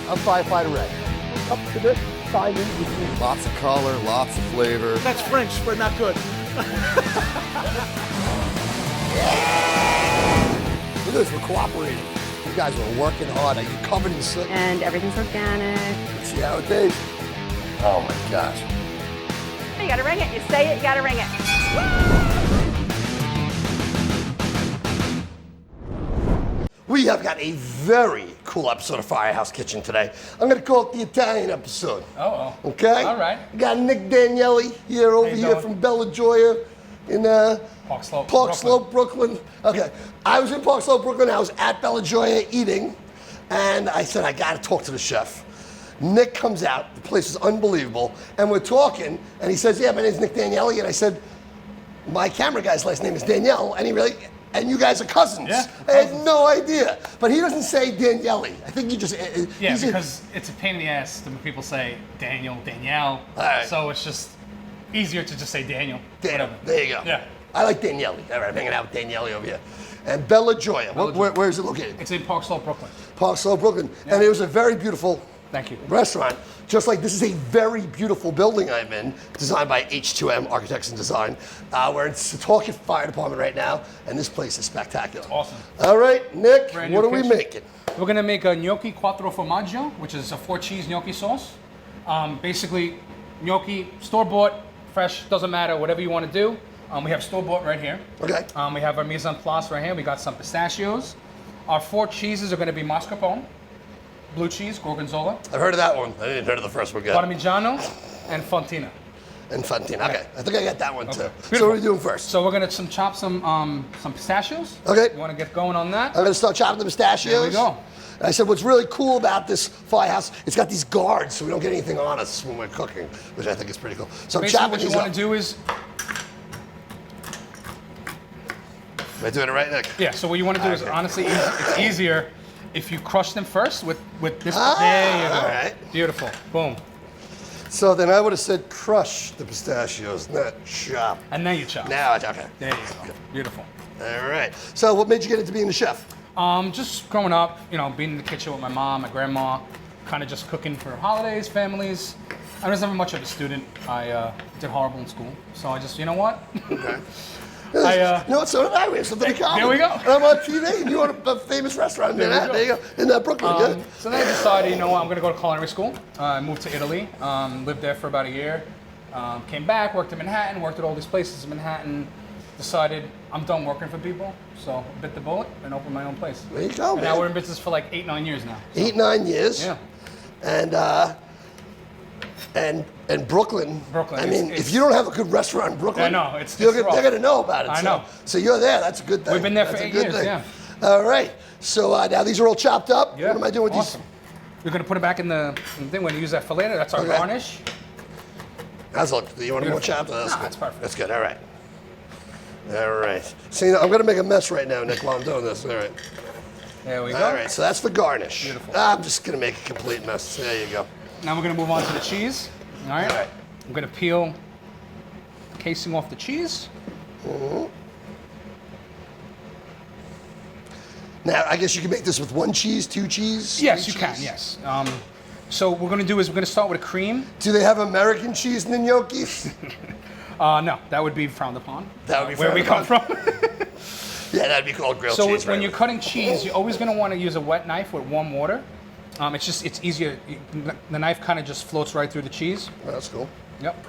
I'm Firefighter Red. Up to this, Simon. Lots of color, lots of flavor. That's French, but not good. Look at this, we're cooperating. You guys are working hard. Are you covered in soot? And everything's organic. Let's see how it tastes. Oh my gosh. You gotta ring it. You say it, you gotta ring it. We have got a very cool episode of Firehouse Kitchen today. I'm gonna call it the Italian episode. Oh. Okay? All right. We got Nick Daniele over here doing? from Bella Gioia in Park Slope, Park Brooklyn. Slope, Brooklyn. Okay. I was in Park Slope, Brooklyn. I was at Bella Gioia eating, and I said, I gotta talk to the chef. Nick comes out, the place is unbelievable, and we're talking, and he says, yeah, my name's Nick Daniele, and I said, my camera guy's last name is Danielle, and and you guys are cousins. Yeah, I had no idea. But he doesn't say Daniele. I think he just... Yeah, because it's a pain in the ass when people say Danielle. All right. So it's just easier to just say Daniel. Daniel, Whatever. there you go. Yeah. I like Daniele. All right, I'm hanging out with Daniele over here. And Bella Gioia. Where is it located? It's in Park Slope, Brooklyn. Park Slope, Brooklyn. Yeah. And it was a very beautiful Thank you. restaurant. Just like this is a very beautiful building I'm in, designed by H2M Architects and Design. We're in Setauket Fire Department right now, and this place is spectacular. Awesome. All right, Nick, Brand new what are we kitchen. making? We're gonna make a gnocchi quattro formaggio, which is a 4-cheese gnocchi sauce. Basically, gnocchi, store-bought, fresh, doesn't matter, whatever you want to do. We have store-bought right here. Okay. We have our mise en place right here. We got some pistachios. Our 4 cheeses are gonna be mascarpone, blue cheese, gorgonzola, I've heard of that one. I didn't heard of the first one yet. parmigiano, and fontina. And Fontina. Okay, I think I got that one too. So Beautiful. what are we doing first? So we're gonna chop some pistachios. Okay. You wanna get going on that? I'm gonna start chopping the pistachios. There we go. And I said, what's really cool about this firehouse, it's got these guards so we don't get anything on us when we're cooking, which I think is pretty cool. So I'm Basically, chopping what you these want up. to do is, Am I doing it right, Nick? yeah. So what you want to do is, Okay. honestly, it's easier if you crush them first with this. Ah, there you go. all right. Beautiful. Boom. So then I would have said crush the pistachios, not chop. And then you chop. Now it's okay. There you go. Beautiful. All right. So what made you get into being a chef? Just growing up, being in the kitchen with my mom, my grandma, kind of just cooking for holidays, families. I was never much of a student. I did horrible in school, so I just, you know what? Okay. I, you know what? So did I. We have something in common. there we go. And I'm on TV, and you own a famous restaurant in Manhattan. There you go. In Brooklyn. Yeah. So then I decided, I'm going to go to culinary school. I moved to Italy, lived there for about a year. Came back, worked in Manhattan, worked at all these places in Manhattan. Decided I'm done working for people, so bit the bullet and opened my own place. There you go, And man. now we're in business for like 8-9 years now. 8-9 years. Yeah. And Brooklyn. Brooklyn, I mean, it's- if you don't have a good restaurant in Brooklyn, I know, it's they're rough. going to know about it. I so, know. So you're there. That's a good thing. We've been there for That's a 8 good years, thing. yeah. All right. So now these are all chopped up. Yeah. What am I doing with Awesome. We're going to put it back in the thing. We're going to use that for later. That's our Okay. garnish. these? How's it look? Do you want them more Beautiful. chopped? Oh, that's Nah, good. it's perfect. That's good. All right. All right. See, I'm going to make a mess right now, Nick, while I'm doing this. All right. There we go. All right. So that's the garnish. Beautiful. I'm just going to make a complete mess. There you go. Now we're going to move on to the cheese. All right. All right. I'm going to peel the casing off the cheese. Now, I guess you can make this with 1 cheese, 2 cheese? Yes, 3 you can, cheese? yes. So what we're going to do is we're going to start with a cream. Do they have American cheese in the gnocchis? No, that would be frowned upon. That would be where we come frowned from. Yeah, that'd be called grilled So cheese. when right? you're cutting cheese, you're always going to want to use a wet knife with warm water. It's easier. The knife kind of just floats right through the cheese. Oh, that's cool. Yep.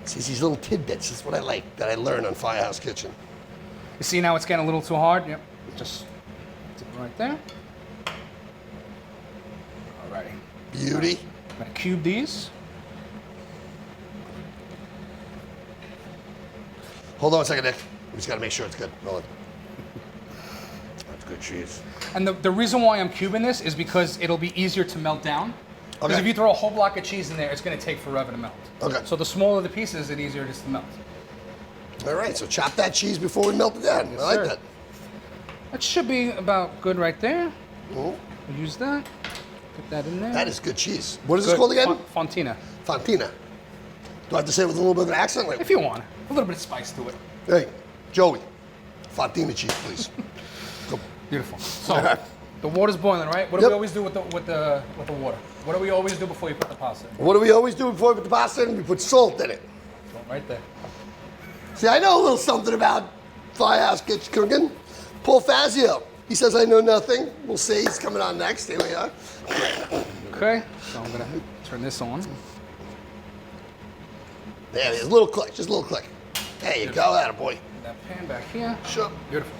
See, these little tidbits. That's what I like, that I learned on Firehouse Kitchen. You see now it's getting a little too hard. Yep. Just dip it right there. Alrighty. Beauty. I'm going to cube these. Hold on a second, Nick. We just got to make sure it's good. Hold on. That's good cheese. And the reason why I'm cubing this is because it'll be easier to melt down. Because Okay. if you throw a whole block of cheese in there, it's going to take forever to melt. Okay. So the smaller the pieces, the easier it is to melt. All right, so chop that cheese before we melt it down. I like sir. that. That should be about good right there. Mhm. We'll use that. Put that in there. That is good cheese. What is this Good. called again? Fontina. Fontina. Do I have to say it with a little bit of an accent? Like, If you want. A little bit of spice to it. hey, Joey, Fontina cheese, please. Go. Beautiful. So, All right. The water's boiling, right? What do we always do with the water? What do we always do before you put the pasta in? What do we always do before we put the pasta in? We put salt in it. Right there. See, I know a little something about Firehouse kitchen cooking. Paul Fazio. He says I know nothing. We'll see. He's coming on next. Here we are. Okay. So I'm gonna turn this on. There it is. A little click. Just a little click. There you go. Attaboy. That pan back here. Sure. Beautiful.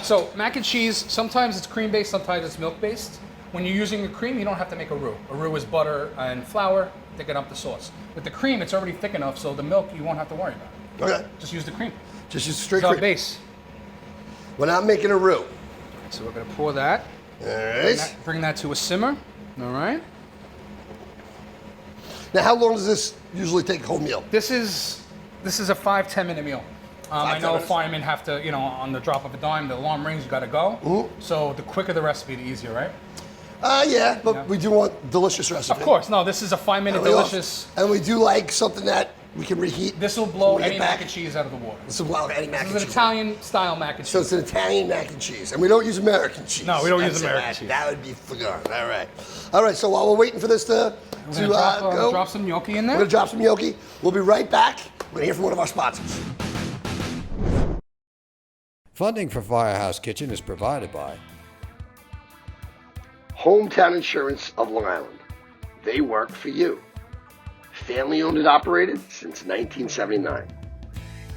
So mac and cheese, sometimes it's cream-based, sometimes it's milk-based. When you're using the cream, you don't have to make a roux. A roux is butter and flour, thicken up the sauce. With the cream, it's already thick enough, so the milk you won't have to worry about. Okay. Just use the cream. Just use straight It's our cream. base. We're not making a roux. So we're gonna pour that. All right. Bring that to a simmer. All right. Now, how long does this usually take a whole meal? This is a 5-10 minute meal. I 5-10 know minutes. firemen have to, on the drop of a dime, the alarm rings, you gotta go. Mhm. So the quicker the recipe, the easier, right? Yeah, but we do want delicious recipe. Of course. No, this is a 5-minute And we also- delicious. and we do like something that we can reheat. This will blow when we get any back. mac and cheese out of the water. This will blow any mac This and is an cheese. Italian style mac and cheese. So it's an Italian mac and cheese, and we don't use American cheese. No, we don't use That's American it. cheese. That would be forgotten. All right. All right. So while we're waiting for this to We're gonna go, drop some gnocchi in we're there. gonna drop some gnocchi. We'll be right back. We're gonna hear from one of our sponsors. Funding for Firehouse Kitchen is provided by Hometown Insurance of Long Island. They work for you. Family owned and operated since 1979.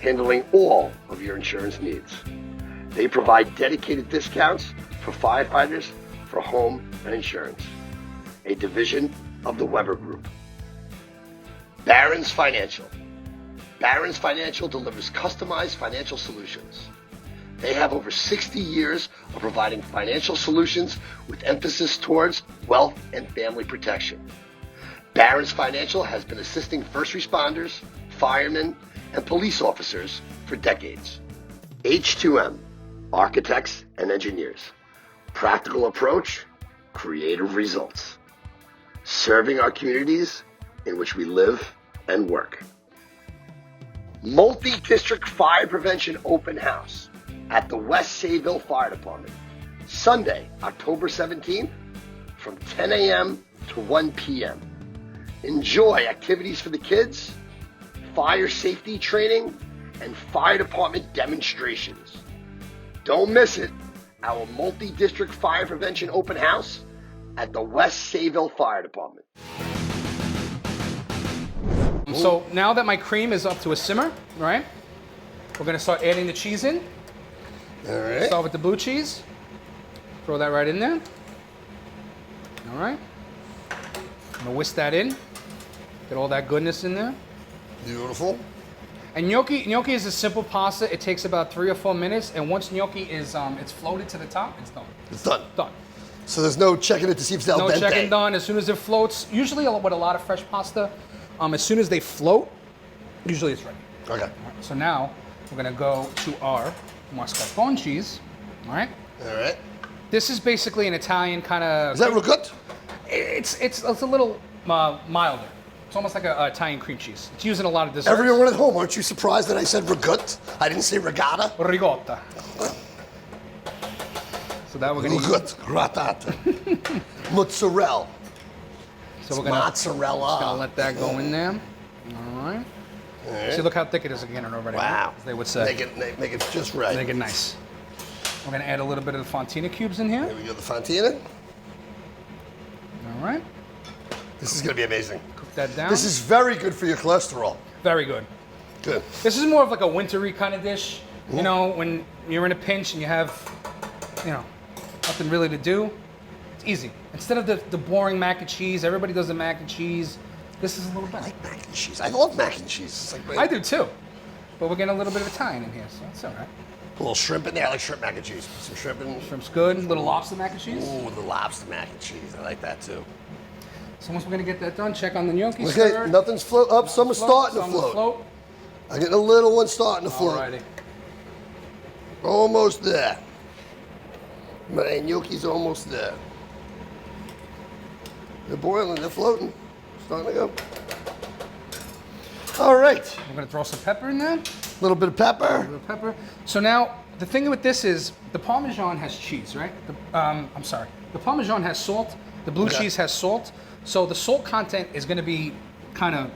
Handling all of your insurance needs. They provide dedicated discounts for firefighters for home and insurance. A division of the Weber Group. Barron's Financial. Barron's Financial delivers customized financial solutions. They have over 60 years of providing financial solutions with emphasis towards wealth and family protection. Barron's Financial has been assisting first responders, firemen, and police officers for decades. H2M, architects and engineers. Practical approach, creative results. Serving our communities in which we live and work. Multi-District Fire Prevention Open House at the West Sayville Fire Department. Sunday, October 17th from 10 a.m. to 1 p.m. Enjoy activities for the kids, fire safety training, and fire department demonstrations. Don't miss it. Our multi-district fire prevention open house at the West Sayville Fire Department. So now that my cream is up to a simmer, right? We're gonna start adding the cheese in. All right. Start with the blue cheese. Throw that right in there. All right. I'm gonna whisk that in. Get all that goodness in there. Beautiful. And gnocchi is a simple pasta. It takes about 3 or 4 minutes, and once gnocchi is it's floated to the top, it's done. It's done. Done. So there's no checking it to see if it's al No dente. checking done. As soon as it floats, usually with a lot of fresh pasta, as soon as they float, usually it's ready. Okay. So now we're gonna go to our mascarpone cheese. All right. All right. This is basically an Italian kind of. Is that ricotta? It's a little milder. It's almost like a Italian cream cheese. It's used in a lot of desserts. Everyone at home, aren't you surprised that I said ricotta? I didn't say regatta. Ricotta. So that we're gonna use. Ricotta. Gratata. Mozzarella. So we're gonna Mozzarella. Just gonna let that go in there. All right. All right. See, look how thick it is again already. Wow. As they would say. Make it just right. Make it nice. We're gonna add a little bit of the fontina cubes in here. Here we go, the fontina. All right. This is gonna be amazing. Cook that down. This is very good for your cholesterol. very good. Good. This is more of like a wintry kind of dish. You know, when you're in a pinch and you have, nothing really to do, it's easy. Instead of the boring mac and cheese, everybody does the mac and cheese. This is a little I better. like mac and cheese. I love mac and cheese. It's like I do too. But we're getting a little bit of Italian in here, so it's all right. a little shrimp in there. I like shrimp mac and cheese. Some shrimp and Shrimp's good. Little lobster mac and cheese. ooh, the lobster mac and cheese. I like that too. So once we're gonna get that done, check on the gnocchi. Okay, stir. nothing's float up. Some are starting to Some float. I'm getting a little one starting to float. Alrighty. Almost there. My gnocchi's almost there. They're boiling. They're floating. Starting to go. All right. We're gonna throw some pepper in there. A little bit of pepper. A little pepper. So now The thing with this is the Parmesan has cheese, right? I'm sorry. The Parmesan has salt. The blue cheese has salt. So the salt content is going to be kind of...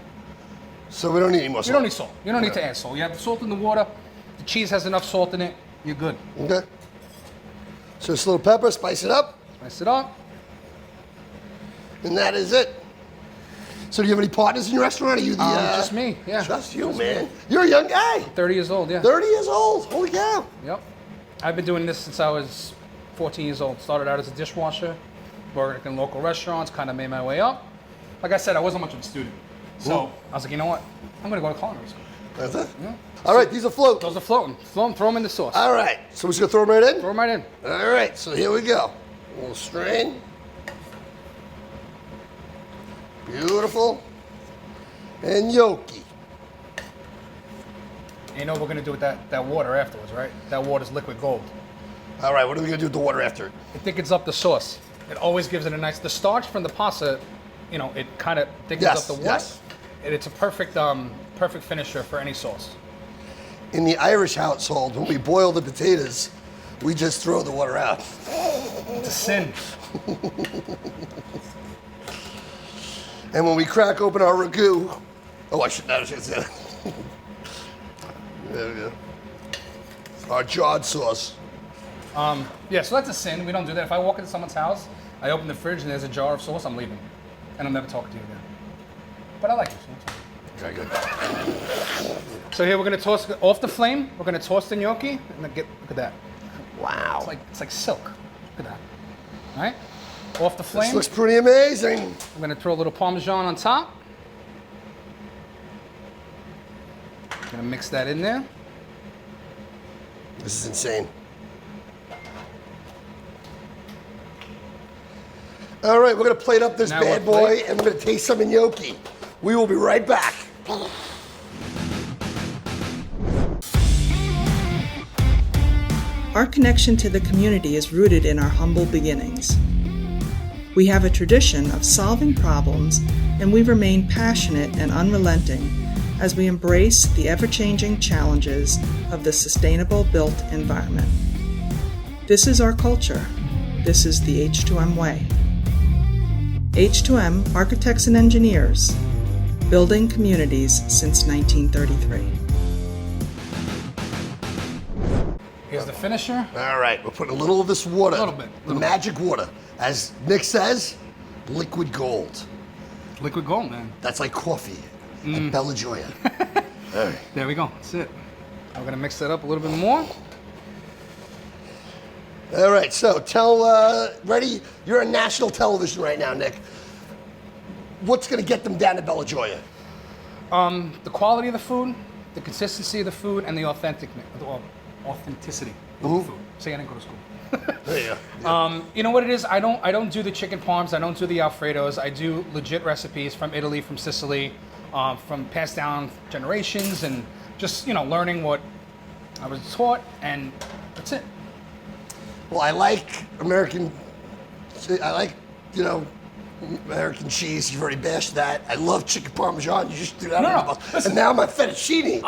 So we don't need any more salt? You don't need salt. You don't need to add salt. You have the salt in the water. The cheese has enough salt in it. You're good. Okay. So just a little pepper, spice it up. Spice it up. And that is it. So do you have any partners in your restaurant? Are you the... Just me, yeah. Just you, man. You're a young guy. 30 years old, yeah. 30 years old. Holy cow. Yep. I've been doing this since I was 14 years old. Started out as a dishwasher, worked in local restaurants, kind of made my way up. Like I said, I wasn't much of a student. So I was like, you know what? I'm going to go to culinary school. That's it? Yeah. All right, these are floating. Those are floating. Throw them in the sauce. All right, so we're just gonna throw them right in? Throw them right in. All right, so here we go. A little strain. Beautiful. And gnocchi. And you know what we're going to do with that water afterwards, right? That water's liquid gold. All right, what are we gonna do with the water after it? It thickens up the sauce. It always gives it a nice... The starch from the pasta, you know, it kind of thickens up the water. Yes. And it's a perfect perfect finisher for any sauce. In the Irish household, when we boil the potatoes, we just throw the water out. It's a sin. And when we crack open our ragu, oh, I should say that. There we go. Our jarred sauce. Yeah, so that's a sin. We don't do that. If I walk into someone's house, I open the fridge and there's a jar of sauce, I'm leaving. And I'm never talking to you again. But I like it. So Very good. So here we're gonna toss off the flame. We're gonna toss the gnocchi and then look at that. Wow. It's like silk. Look at that. All right. Off the flame. This looks pretty amazing. I'm gonna throw a little Parmesan on top. Gonna mix that in there. This is insane. All right, we're gonna plate up this Now bad what boy plate? and we're gonna taste some gnocchi. We will be right back. Our connection to the community is rooted in our humble beginnings. We have a tradition of solving problems, and we remain passionate and unrelenting as we embrace the ever-changing challenges of the sustainable built environment. This is our culture. This is the H2M way. H2M Architects and Engineers, building communities since 1933. Here's the finisher. All right, we're putting a little of this water. A little bit. The magic water. As Nick says, liquid gold. Liquid gold, man. That's like coffee at Bella Gioia. All right. There we go. That's it. I'm gonna mix that up a little bit more. All right, so tell, ready? You're on national television right now, Nick. What's gonna get them down to Bella Gioia? The quality of the food, the consistency of the food, and the authenticity of the food. See, I didn't go to school. There you go. You know what it is? I don't do the chicken parms. I don't do the Alfredos. I do legit recipes from Italy, from Sicily, from passed down generations, and just learning what I was taught, and that's it. Well, I like American cheese. You've already bashed that. I love chicken parmesan. You just threw that on the bus. And now my fettuccine.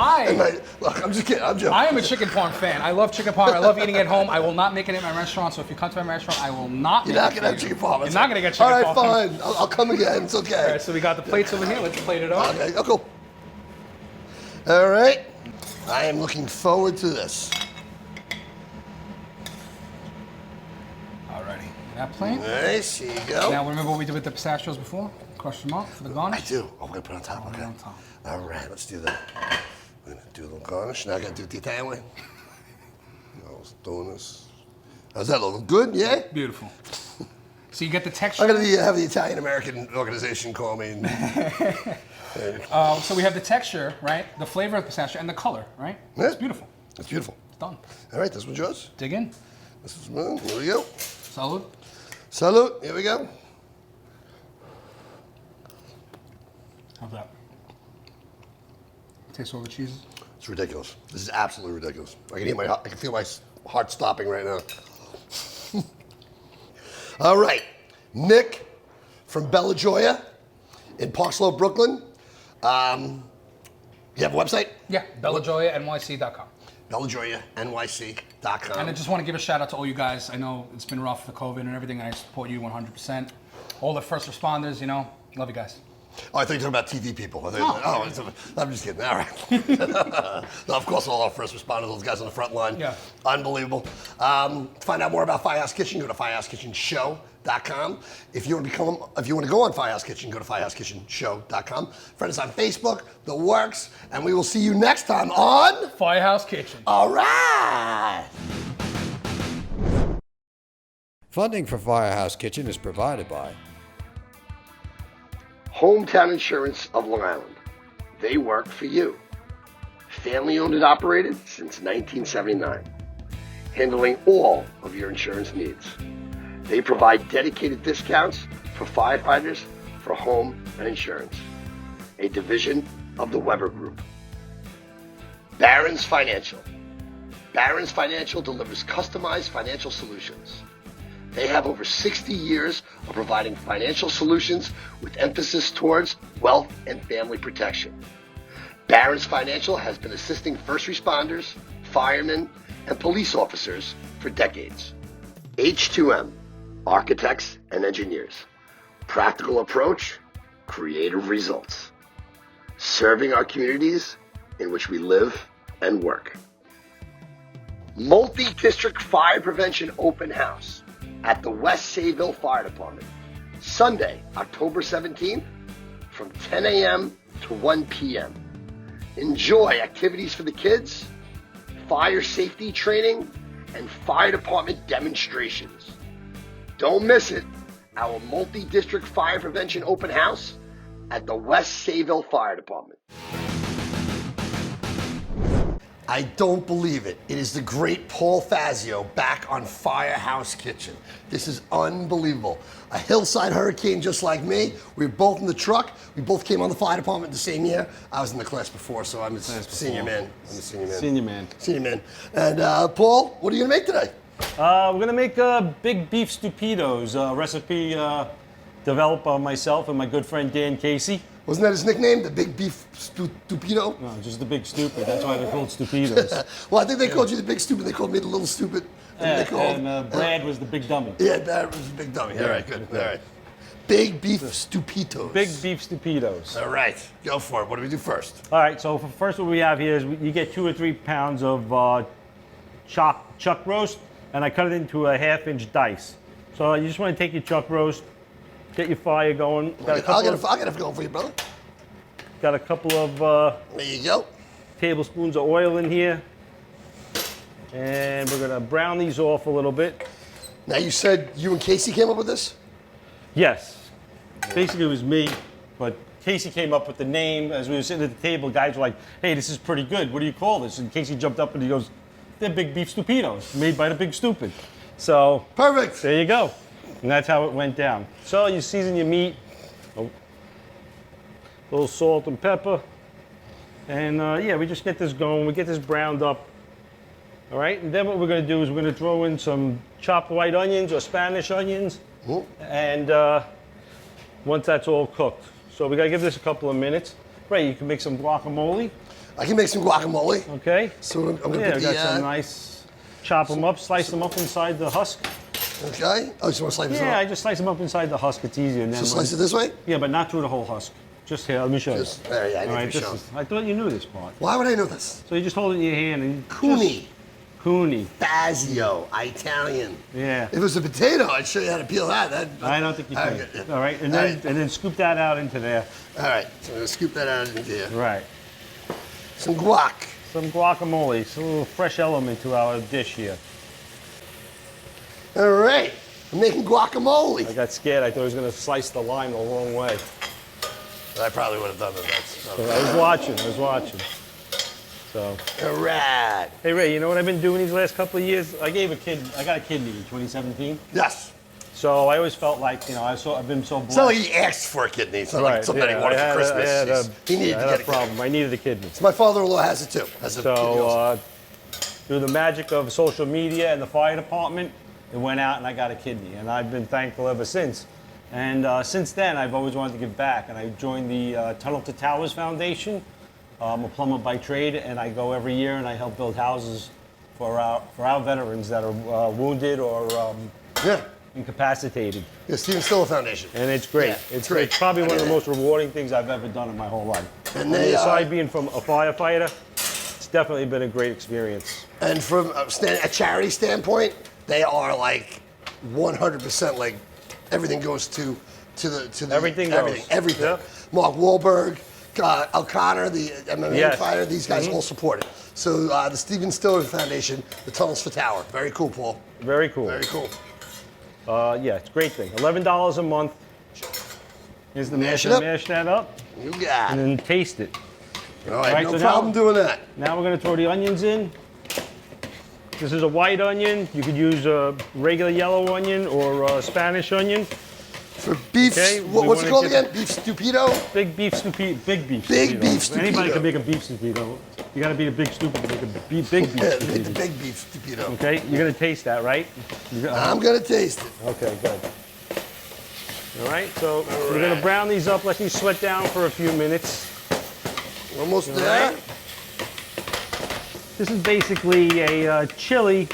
Look, I'm just kidding. I'm joking. I am a chicken parm fan. I love chicken parm. I love eating at home. I will not make it at my restaurant. So if you come to my restaurant, I will not. You're not gonna have chicken parm. You're not gonna get chicken parm. All right, fine. I'll come again. It's okay. All right, so we got the plates over here. Let's plate it up. Okay. Oh, cool. All right. I am looking forward to this. Alrighty, that plate. Nice. Here you go. Now remember what we did with the pistachios before? Crush them up for the garnish. I do. Oh, we're gonna put it on top. Put Okay. it on top. All right. Let's do that. We're gonna do a little garnish. Now I gotta do it the Italian way. I was doing this. How's that look? Good? Yeah. Beautiful. So you get the texture. I'm gonna have the Italian American organization call me. So we have the texture, right? The flavor of the pistachio and the color, right? Yeah. It's beautiful. It's beautiful. It's done. All right. This one's yours. Dig in. This is mine. Here we go. Salud. Salute. Here we go. How's that? Taste all the cheeses. It's ridiculous. This is absolutely ridiculous. I can feel my heart stopping right now. All right, Nick from Bella Gioia in Park Slope, Brooklyn. You have a website? Yeah, BellaGioiaNYC.com. BellaGioiaNYC.com. And I just want to give a shout out to all you guys. I know it's been rough for COVID and everything, and I support you 100%. All the first responders, you know, love you guys. Oh, I think you're talking about TV people. I'm just kidding. All right. No, of course, all our first responders, those guys on the front line. Yeah. Unbelievable. To find out more about Firehouse Kitchen, go to firehouse.kitchenshow.com. If you want to go on Firehouse Kitchen, go to firehouse.kitchenshow.com. Friend us on Facebook, the works, and we will see you next time on Firehouse Kitchen. All right. Funding for Firehouse Kitchen is provided by Hometown Insurance of Long Island. They work for you. Family owned and operated since 1979. Handling all of your insurance needs. They provide dedicated discounts for firefighters for home and insurance. A division of the Weber Group. Barron's Financial. Barron's Financial delivers customized financial solutions. They have over 60 years of providing financial solutions with emphasis towards wealth and family protection. Barron's Financial has been assisting first responders, firemen, and police officers for decades. H2M, architects and engineers. Practical approach, creative results. Serving our communities in which we live and work. Multi-District Fire Prevention Open House at the West Sayville Fire Department, Sunday, October 17th, from 10 a.m. to 1 p.m. Enjoy activities for the kids, fire safety training, and fire department demonstrations. Don't miss it, our multi-district fire prevention open house at the West Sayville Fire Department. I don't believe it. It is the great Paul Fazio back on Firehouse Kitchen. This is unbelievable. A hillside hurricane just like me. We were both in the truck. We both came on the fire department the same year. I was in the class before, so I'm a senior man. I'm a senior man. Senior man. Senior man. And Paul, what are you gonna make today? We're gonna make big beef stupidos, recipe developed by myself and my good friend Dan Casey. Wasn't that his nickname, the Big Beef Stupido? No, just the big stupid. That's why they're called stupidos. Well, I think they called you the Big Stupid. They called me the Little Stupid. And Brad was the big dummy. Yeah, that was the Big Dummy. All right, good. All right. Big Beef Stupidos. Big beef stupidos. All right, go for it. What do we do first? All right, so first what we have here is you get 2 or 3 pounds of chuck roast, and I cut it into a 1/2-inch dice. So you just want to take your chuck roast, get your fire going. I'll get it going for you, brother. Got a couple of There you go. tablespoons of oil in here. And we're gonna brown these off a little bit. Now you said you and Casey came up with this? Yes, basically it was me, but Casey came up with the name. As we were sitting at the table, guys were like, hey, this is pretty good. What do you call this? And Casey jumped up and he goes, they're Big Beef Stupidos, made by the Big Stupid. So Perfect. there you go. And that's how it went down. So you season your meat, a little salt and pepper. And yeah, we just get this going. We get this browned up. All right, and then what we're gonna do is we're gonna throw in some chopped white onions or Spanish onions. Ooh. And once that's all cooked. So we gotta give this a couple of minutes. Right, you can make some guacamole. I can make some guacamole. Okay. So I'm gonna Yeah, put we got some nice, chop them up, slice them up inside the husk. Okay. Oh, you just want to slice this Yeah, I up? just slice them up inside the husk. It's easier. And then So slice it this way? Yeah, but not through the whole husk. Just here, let me show Just, you. there, yeah, I All need right, to be this shown. is, I thought you knew this part. Why would I know this? So you just hold it in your hand and Cooney. Cooney. Fazio, Italian. Yeah. If it was a potato, I'd show you how to peel that. I don't think you All can. right, good, yeah. All right, and All then right. and then scoop that out into there. All right, so I'm gonna scoop that out into here. Right. Some guac. Some guacamole, some little fresh element to our dish here. All right, I'm making I guacamole. got scared. I thought I was going to slice the lime the wrong way. I probably would have done that. So I was watching. So, All right. hey Ray, you know what I've been doing these last couple of years? I got a kidney in 2017. Yes. So I always felt like, you know, I've been so blessed. It's not like he asked for a kidney. It's not like something he wanted for Christmas. He needed to I had get a a problem. kidney. I needed a kidney. So my father-in-law has it too. Has a kidney So also. through the magic of social media and the fire department, it went out and I got a kidney. And I've been thankful ever since. And since then, I've always wanted to give back. And I joined the Tunnel to Towers Foundation. I'm a plumber by trade, and I go every year and I help build houses for our veterans that are wounded or Yeah. incapacitated. Yeah, Steven Stiller Foundation. And it's great. Yeah, it's great. It's probably one of the most rewarding things I've ever done in my whole life. And they, aside being from a firefighter, it's definitely been a great experience. And from a charity standpoint, they are like 100% like everything goes to the Everything goes. Everything. Yep. Mark Wahlberg, O'Connor, the MMA Yes. fighter, these guys all support it. So the Steven Stiller Foundation, the Tunnels for Tower. Very cool, Paul. Very cool. Very cool. Yeah, it's a great thing. $11 a month. Here's the Mash masher. it up. Mash that up You got and it. then taste it. All right, Right, no so problem now- doing that. Now we're going to throw the onions in. This is a white onion. You could use a regular yellow onion or a Spanish onion. For beef, Okay, we what's it wanna called get- again? Beef Stupido? Big beef stupido. Big beef. Big stupido. beef stupido. Anybody can make a beef stupido. You got to be the big stupid to make a big beef Yeah, the stupido. big beef Stupido. Okay, you're going to taste that, right? I'm going to taste it. Okay, good. All right, so we're going to brown these up, let these sweat down for a few minutes. Almost there. right. This is basically a chili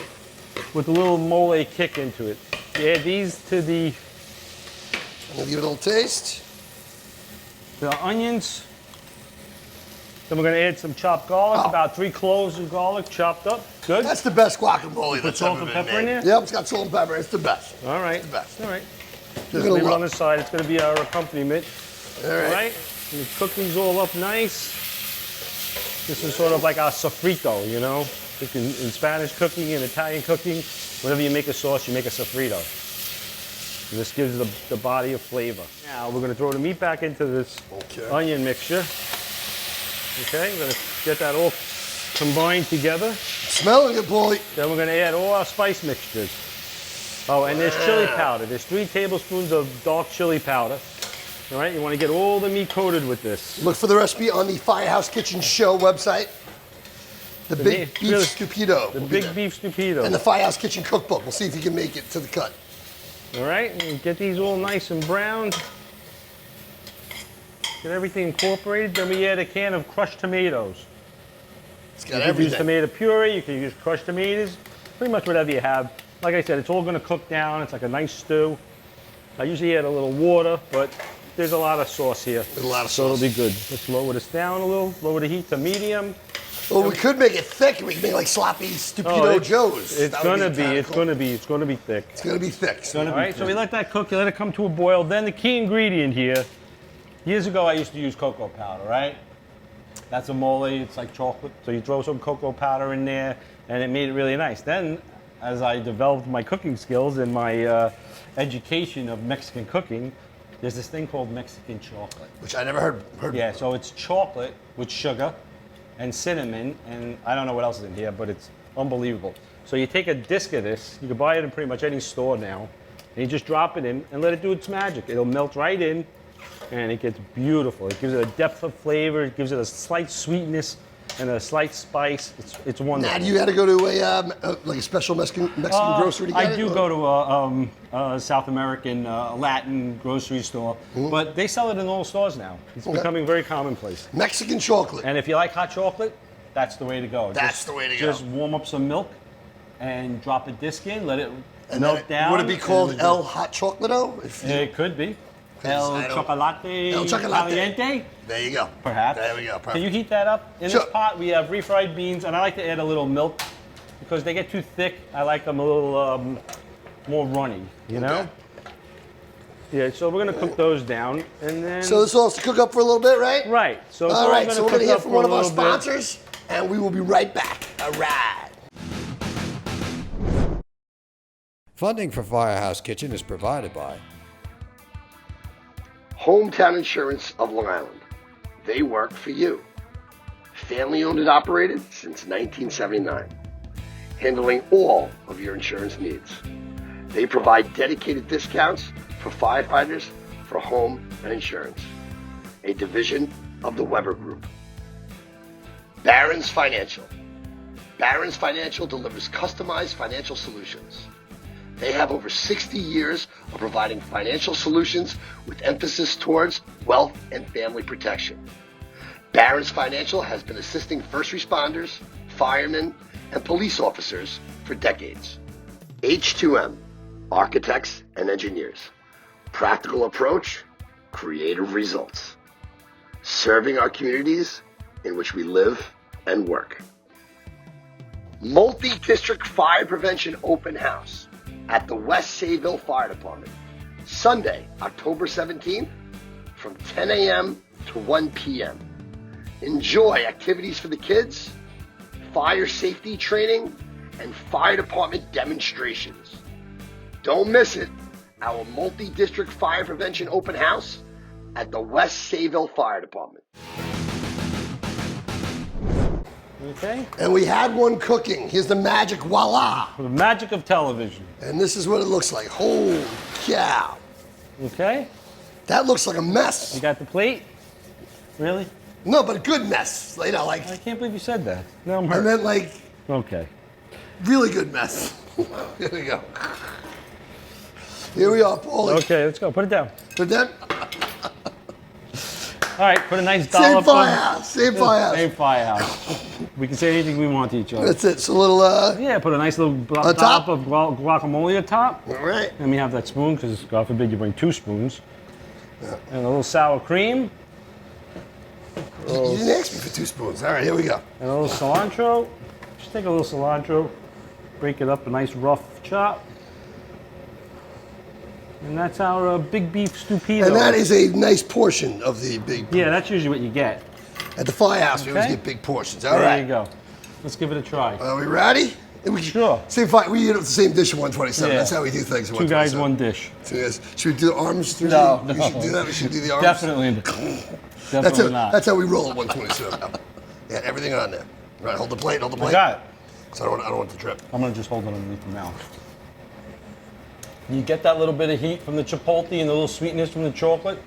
with a little mole kick into it. You add these to the I'm going to give it a little taste. onions. Then we're going to add some chopped garlic, Oh. about 3 cloves of garlic chopped up. Good. That's the best guacamole that's salt ever and been pepper in made. there? Yep, it's got salt and pepper. It's the best. All right. It's the best. All right. You're Just gonna leave it love on the side. It's going to be our accompaniment. All All right. right. And cook these all up nice. This is sort of like our sofrito, you know? Like in Spanish cooking and Italian cooking, whenever you make a sauce, you make a sofrito. And this gives the body of flavor. Now we're going to throw the meat back into this Okay. onion mixture. Okay, we're going to get that all combined together. Smelling it, Paulie. Then we're going to add all our spice mixtures. Oh, and there's chili powder. There's 3 tablespoons of dark chili powder. All right, you want to get all the meat coated with this. Look for the recipe on the Firehouse Kitchen Show website. The Big meat- Beef really- Stupido. The will be big there. beef stupido. And the Firehouse Kitchen Cookbook. We'll see if you can make it to the cut. All right, and get these all nice and browned. Get everything incorporated. Then we add a can of crushed tomatoes. It's You got can use everything. tomato puree, you can use crushed tomatoes, pretty much whatever you have. Like I said, it's all gonna cook down. It's like a nice stew. I usually add a little water, but there's a lot of sauce here. There's a lot of So it'll sauce. be good. Let's lower this down a little, lower the heat to medium. Well, we could make it thick. We could make like sloppy Stupido Joes. It's That would gonna be, kinda it's cool. gonna be, it's gonna be thick. It's gonna be thick. All right, so we let that cook, you let it come to a boil. Then the key ingredient here, years ago I used to use cocoa powder, right? That's a mole, it's like chocolate. So you throw some cocoa powder in there and it made it really nice. Then, as I developed my cooking skills and my education of Mexican cooking, there's this thing called Mexican chocolate. Which I never heard. Yeah, so it's chocolate with sugar and cinnamon, and I don't know what else is in here, but it's unbelievable. So you take a disc of this, you can buy it in pretty much any store now, and you just drop it in and let it do its magic. It'll melt right in, and it gets beautiful. It gives it a depth of flavor, it gives it a slight sweetness and a slight spice. It's wonderful. Now, do you had to go to like a special Mexican grocery to get I it? do or- go to a South American Latin grocery store, but they sell it in all stores now. It's becoming very commonplace. Mexican chocolate. And if you like hot chocolate, that's the way to go. That's the way to go. Just warm up some milk and drop a disc in, let it And melt then down. Would it be called and- El Hot Chocolate? If you- It could be. El I don't- chocolate El Chocolate. caliente, There you go. perhaps. There we go. Can you Perfect. heat that up? In Sure. this pot, we have refried beans, and I like to add a little milk because they get too thick. I like them a little more runny, you know? Okay. Yeah, so we're gonna cook those down, and then... So this all has to cook up for a little bit, right? Right, so it's All right, so we're cook gonna hear up from for one a of our little bit. sponsors, and we will be right back. All right. Funding for Firehouse Kitchen is provided by Hometown Insurance of Long Island. They work for you. Family owned and operated since 1979. Handling all of your insurance needs. They provide dedicated discounts for firefighters for home and insurance. A division of the Weber Group. Barron's Financial. Barron's Financial delivers customized financial solutions. They have over 60 years of providing financial solutions with emphasis towards wealth and family protection. Barron's Financial has been assisting first responders, firemen, and police officers for decades. H2M, architects and engineers. Practical approach, creative results. Serving our communities in which we live and work. Multi-District Fire Prevention Open House at the West Sayville Fire Department. Sunday, October 17th from 10 a.m. to 1 p.m. Enjoy activities for the kids, fire safety training, and fire department demonstrations. Don't miss it. Our Multi-District Fire Prevention Open House at the West Sayville Fire Department. Okay? And we had one cooking. Here's the magic, voila. The magic of television. And this is what it looks like. Holy cow. Okay? That looks like a mess. You got the plate? Really? No, but a good mess. You know, like, I can't believe you said that. No, I'm I hurt. meant like Okay. really good mess. Here we go. Here we are, Paulie. Okay, let's go. Put it down. But then, All right, put a nice same dollop firehouse, same firehouse. Same firehouse. We can say anything we want to each other. That's it. So a little, Yeah, put a nice little On top? dollop of guacamole on top. all right. Let me have that spoon, because God forbid you bring 2 spoons. And a little sour cream. You didn't ask me for 2 spoons. All right, here we go. And a little cilantro. Just take a little cilantro, break it up, a nice rough chop. And that's our big beef stupido. And that is a nice portion of the big. Yeah, that's usually what you get. At the firehouse, we always Okay. get big portions. All There right. you go. Let's give it a try. Are we ready? And we, Sure. Same fire. We eat the same dish at 127. Yeah. That's how we do things. At 2 guys, 127. 1 dish. So yes. Should we do the arms? Through No, We should do that. We should do the arms. Definitely not. That's how we roll at 127. Yeah, everything on there. Right. Hold the plate. Hold the plate. I got it. So I don't want to trip. I'm gonna just hold it underneath the mouth. You get that little bit of heat from the chipotle and the little sweetness from the chocolate.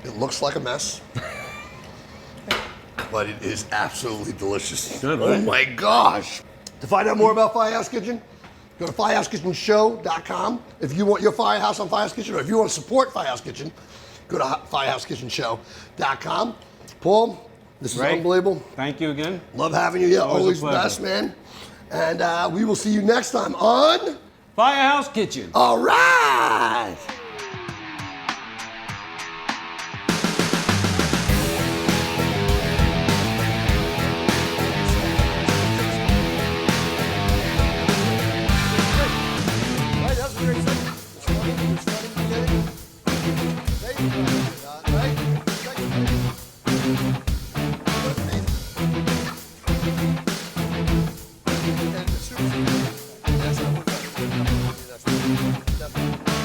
It looks like a mess, but it is absolutely delicious. Good, Oh right? my gosh! To find out more about Firehouse Kitchen, go to firehousekitchenshow.com. If you want your Firehouse on Firehouse Kitchen, or if you want to support Firehouse Kitchen, go to firehousekitchenshow.com. Paul, this is Ray, unbelievable. Thank you again. Love having you here. Always a Always the pleasure. best, man. And we will see you next time on. Firehouse Kitchen. All right. Definitely.